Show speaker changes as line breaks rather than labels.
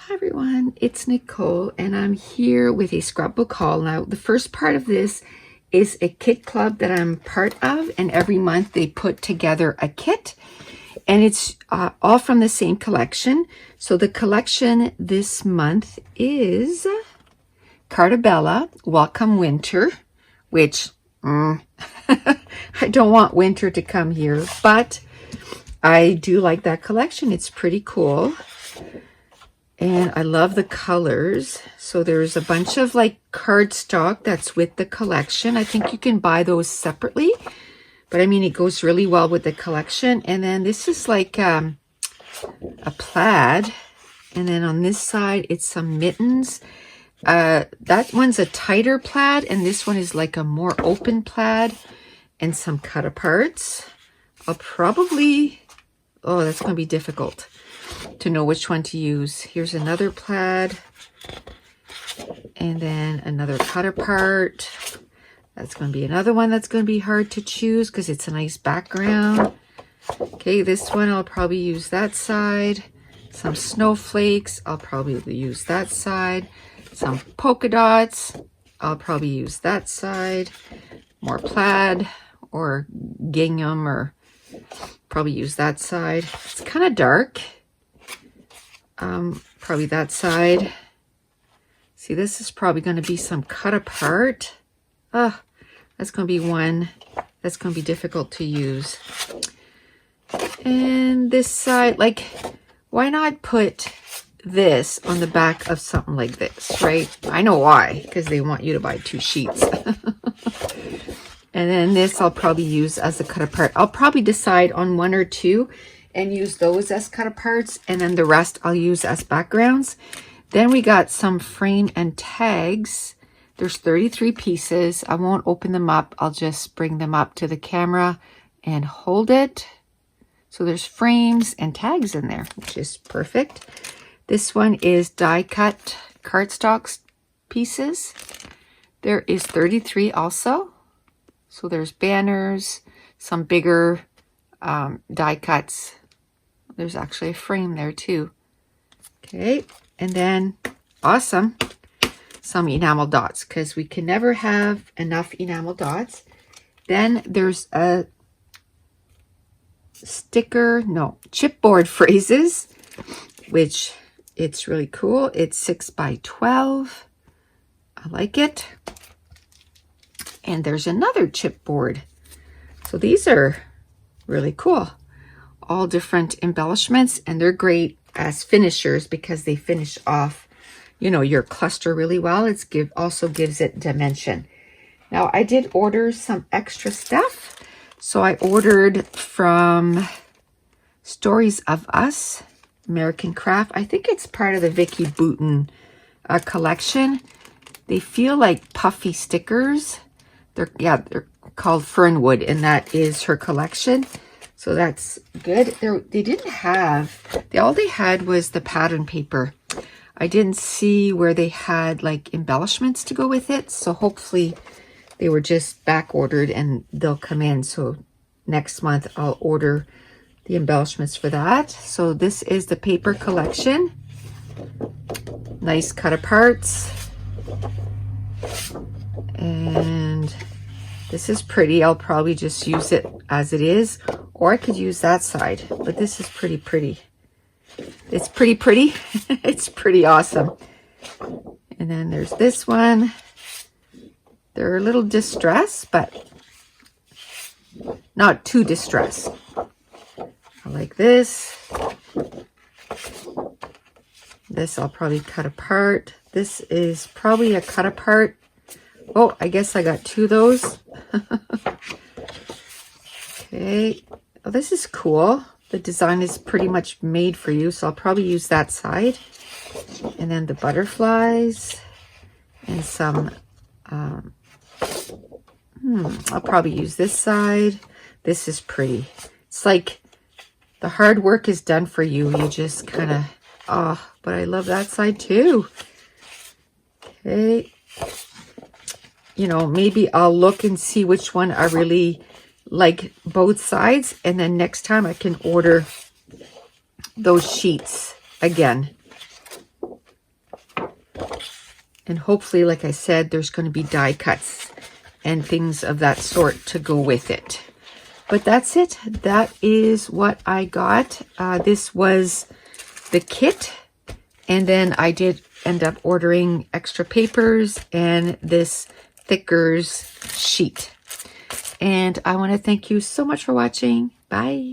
Hi everyone, it's Nicole and I'm here with a scrapbook haul. Now the first part of this is a kit club that I'm part of, and every month they put together a kit and it's all from the same collection. So the collection this month is Cartabella Welcome Winter, which I don't want winter to come here, but I do like that collection. It's pretty cool. And I love the colors. So there's a bunch of like cardstock that's with the collection. I think you can buy those separately, but I mean, it goes really well with the collection. And then this is like a plaid. And then on this side, it's some mittens. That one's a tighter plaid, and this one is like a more open plaid and some cut aparts. I'll probably, oh, that's going to be difficult to know which one to use. Here's another plaid, and then another cut apart. That's going to be another one that's going to be hard to choose because it's a nice background. Okay, this one I'll probably use that side. Some snowflakes, I'll probably use that side. Some polka dots, I'll probably use that side. More plaid or gingham, or probably use that side. It's kind of dark. Probably that side. See, this is probably going to be some cut apart. That's going to be one that's going to be difficult to use. And this side, like, why not put this on the back of something like this, right? I know why, because they want you to buy 2 sheets. And then this I'll probably use as a cut apart. I'll probably decide on 1 or 2 and use those as cut aparts, and then the rest I'll use as backgrounds. Then we got some frame and tags. There's 33 pieces. I won't open them up. I'll just bring them up to the camera and hold it. So there's frames and tags in there, which is perfect. This one is die cut cardstock pieces. There is 33 also. So there's banners, some bigger die cuts. There's actually a frame there too. Okay, and then awesome, some enamel dots, because we can never have enough enamel dots. Then there's a chipboard phrases, which it's really cool. It's 6 by 12. I like it. And there's another chipboard. So these are really cool. All different embellishments, and they're great as finishers because they finish off, you know, your cluster really well. It's also gives it dimension. Now I did order some extra stuff. So I ordered from Stories of Us, American Craft. I think it's part of the Vicky Bouton collection. They feel like puffy stickers. They're called Fernwood, and that is her collection. So that's good. All they had was the pattern paper. I didn't see where they had like embellishments to go with it. So hopefully they were just back ordered and they'll come in. So next month I'll order the embellishments for that. So this is the paper collection. Nice cut aparts. And this is pretty. I'll probably just use it as it is, or I could use that side, but this is pretty. It's pretty. It's pretty awesome. And then there's this one. They're a little distressed, but not too distressed. I like this. This I'll probably cut apart. This is probably a cut apart. Oh, I guess I got 2 of those. Okay. Oh, this is cool. The design is pretty much made for you, so I'll probably use that side. And then the butterflies and some, I'll probably use this side. This is pretty. It's like the hard work is done for you. You just kind of, but I love that side too. Okay. You know, maybe I'll look and see which one I really like both sides, and then next time I can order those sheets again. And hopefully, like I said, there's going to be die cuts and things of that sort to go with it. But that's it. That is what I got. This was the kit. And then I did end up ordering extra papers and this thickers sheet. And I want to thank you so much for watching. Bye.